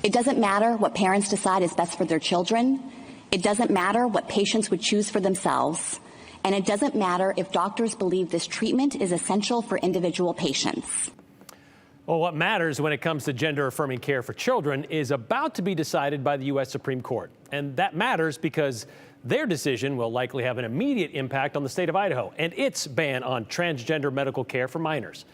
It doesn't matter what parents decide is best for their children. It doesn't matter what patients would choose for themselves. And it doesn't matter if doctors believe this treatment is essential for individual patients. Well, what matters when it comes to gender-affirming care for children is about to be decided by the U.S. Supreme Court. And that matters because their decision will likely have an immediate impact on the state of Idaho and its ban on transgender medical care for minors.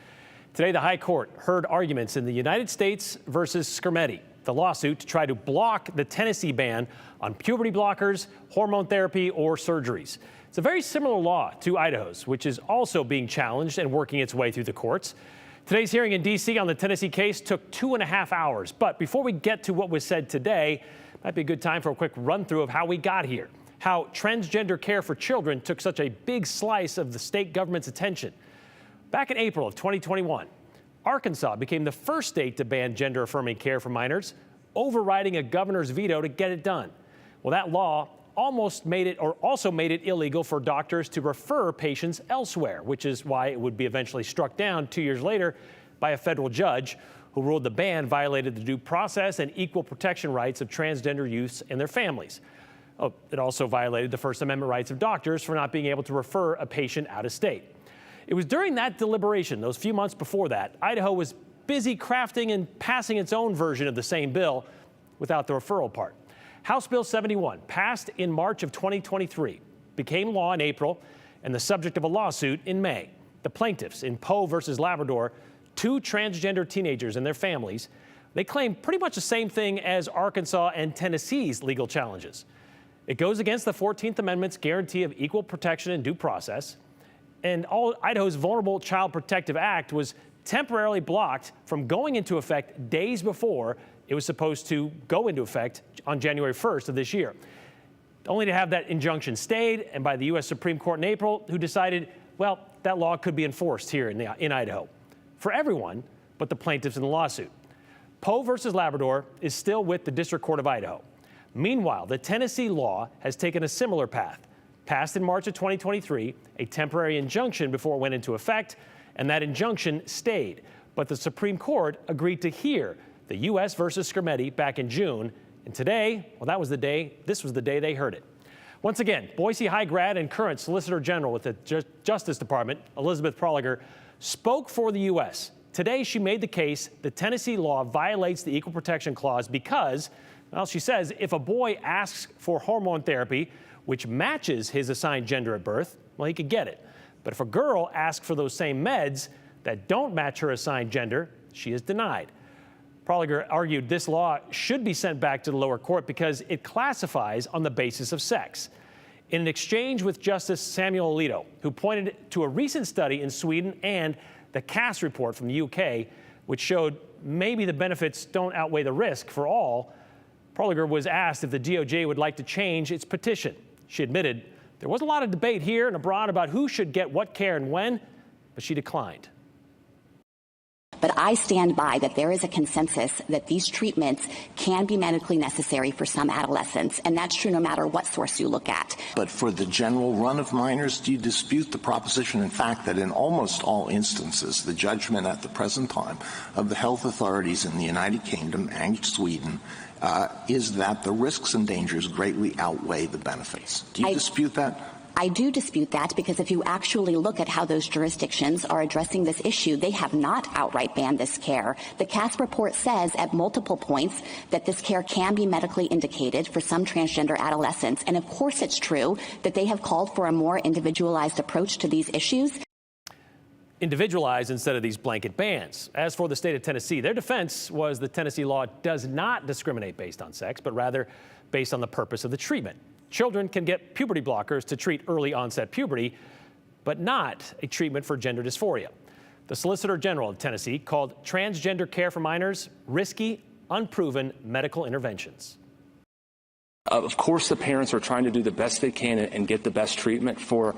Today, the High Court heard arguments in the United States versus Scrimeti, the lawsuit to try to block the Tennessee ban on puberty blockers, hormone therapy, or surgeries. It's a very similar law to Idaho's, which is also being challenged and working its way through the courts. Today's hearing in D.C. on the Tennessee case took 2.5 hours. But before we get to what was said today, might be a good time for a quick run through of how we got here, how transgender care for children took such a big slice of the state government's attention. Back in April of 2021, Arkansas became the first state to ban gender-affirming care for minors, overriding a governor's veto to get it done. Well, that law also made it illegal for doctors to refer patients elsewhere, which is why it would be eventually struck down 2 years later by a federal judge who ruled the ban violated the due process and equal protection rights of transgender youths and their families. Oh, it also violated the First Amendment rights of doctors for not being able to refer a patient out of state. It was during that deliberation, those few months before that, Idaho was busy crafting and passing its own version of the same bill without the referral part. House Bill 71, passed in March of 2023, became law in April and the subject of a lawsuit in May. The plaintiffs in Poe versus Labrador, 2 transgender teenagers and their families, they claim pretty much the same thing as Arkansas and Tennessee's legal challenges. It goes against the 14th Amendment's guarantee of equal protection and due process. And Idaho's Vulnerable Child Protective Act was temporarily blocked from going into effect days before it was supposed to go into effect on January 1st of this year, only to have that injunction stayed and by the U.S. Supreme Court in April, who decided, well, that law could be enforced here in Idaho for everyone but the plaintiffs in the lawsuit. Poe versus Labrador is still with the District Court of Idaho. Meanwhile, the Tennessee law has taken a similar path. Passed in March of 2023, a temporary injunction before it went into effect, and that injunction stayed. But the Supreme Court agreed to hear the U.S. versus Scrimeti back in June. And today, well, this was the day they heard it. Once again, Boise High grad and current Solicitor General with the Justice Department, Elizabeth Proliger, spoke for the U.S. Today, she made the case the Tennessee law violates the Equal Protection Clause because, well, she says if a boy asks for hormone therapy, which matches his assigned gender at birth, well, he could get it. But if a girl asks for those same meds that don't match her assigned gender, she is denied. Proliger argued this law should be sent back to the lower court because it classifies on the basis of sex. In an exchange with Justice Samuel Alito, who pointed to a recent study in Sweden and the Cass report from the UK, which showed maybe the benefits don't outweigh the risk for all, Proliger was asked if the DOJ would like to change its petition. She admitted there was a lot of debate here and abroad about who should get what care and when, but she declined. But I stand by that there is a consensus that these treatments can be medically necessary for some adolescents, and that's true no matter what source you look at. But for the general run of minors, do you dispute the proposition, in fact, that in almost all instances, the judgment at the present time of the health authorities in the United Kingdom and Sweden is that the risks and dangers greatly outweigh the benefits? Do you dispute that? I do dispute that because if you actually look at how those jurisdictions are addressing this issue, they have not outright banned this care. The Cass report says at multiple points that this care can be medically indicated for some transgender adolescents. And of course it's true that they have called for a more individualized approach to these issues. Individualized instead of these blanket bans. As for the state of Tennessee, their defense was the Tennessee law does not discriminate based on sex, but rather based on the purpose of the treatment. Children can get puberty blockers to treat early onset puberty, but not a treatment for gender dysphoria. The Solicitor General of Tennessee called transgender care for minors risky, unproven medical interventions. Of course, the parents are trying to do the best they can and get the best treatment for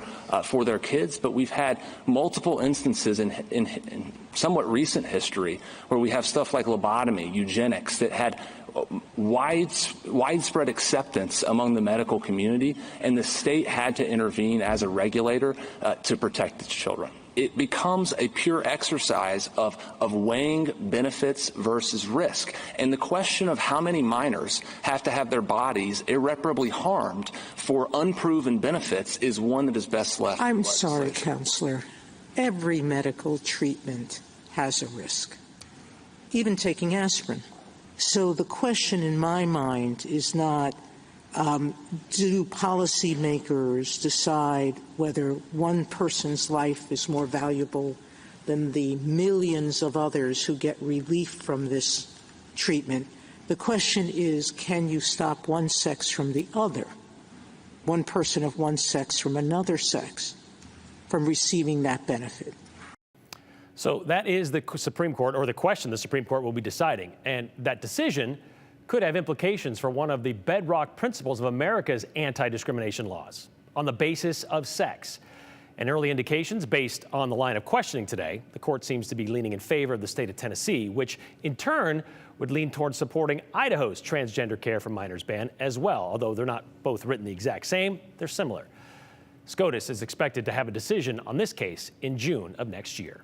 their kids, but we've had multiple instances in somewhat recent history where we have stuff like lobotomy, eugenics, that had widespread acceptance among the medical community, and the state had to intervene as a regulator to protect its children. it becomes a pure exercise of weighing benefits versus risk. And the question of how many minors have to have their bodies irreparably harmed for unproven benefits is one that is best left. I'm sorry, Counselor. Every medical treatment has a risk, even taking aspirin. So the question in my mind is not, do policymakers decide whether one person's life is more valuable than the millions of others who get relief from this treatment? The question is, can you stop one sex from the other, one person of one sex from another sex, from receiving that benefit? So that is the Supreme Court, or the question the Supreme Court will be deciding. And that decision could have implications for one of the bedrock principles of America's anti-discrimination laws, on the basis of sex. And early indications based on the line of questioning today, the court seems to be leaning in favor of the state of Tennessee, which in turn would lean towards supporting Idaho's transgender care for minors ban as well. Although they're not both written the exact same, they're similar. SCOTUS is expected to have a decision on this case in June of next year.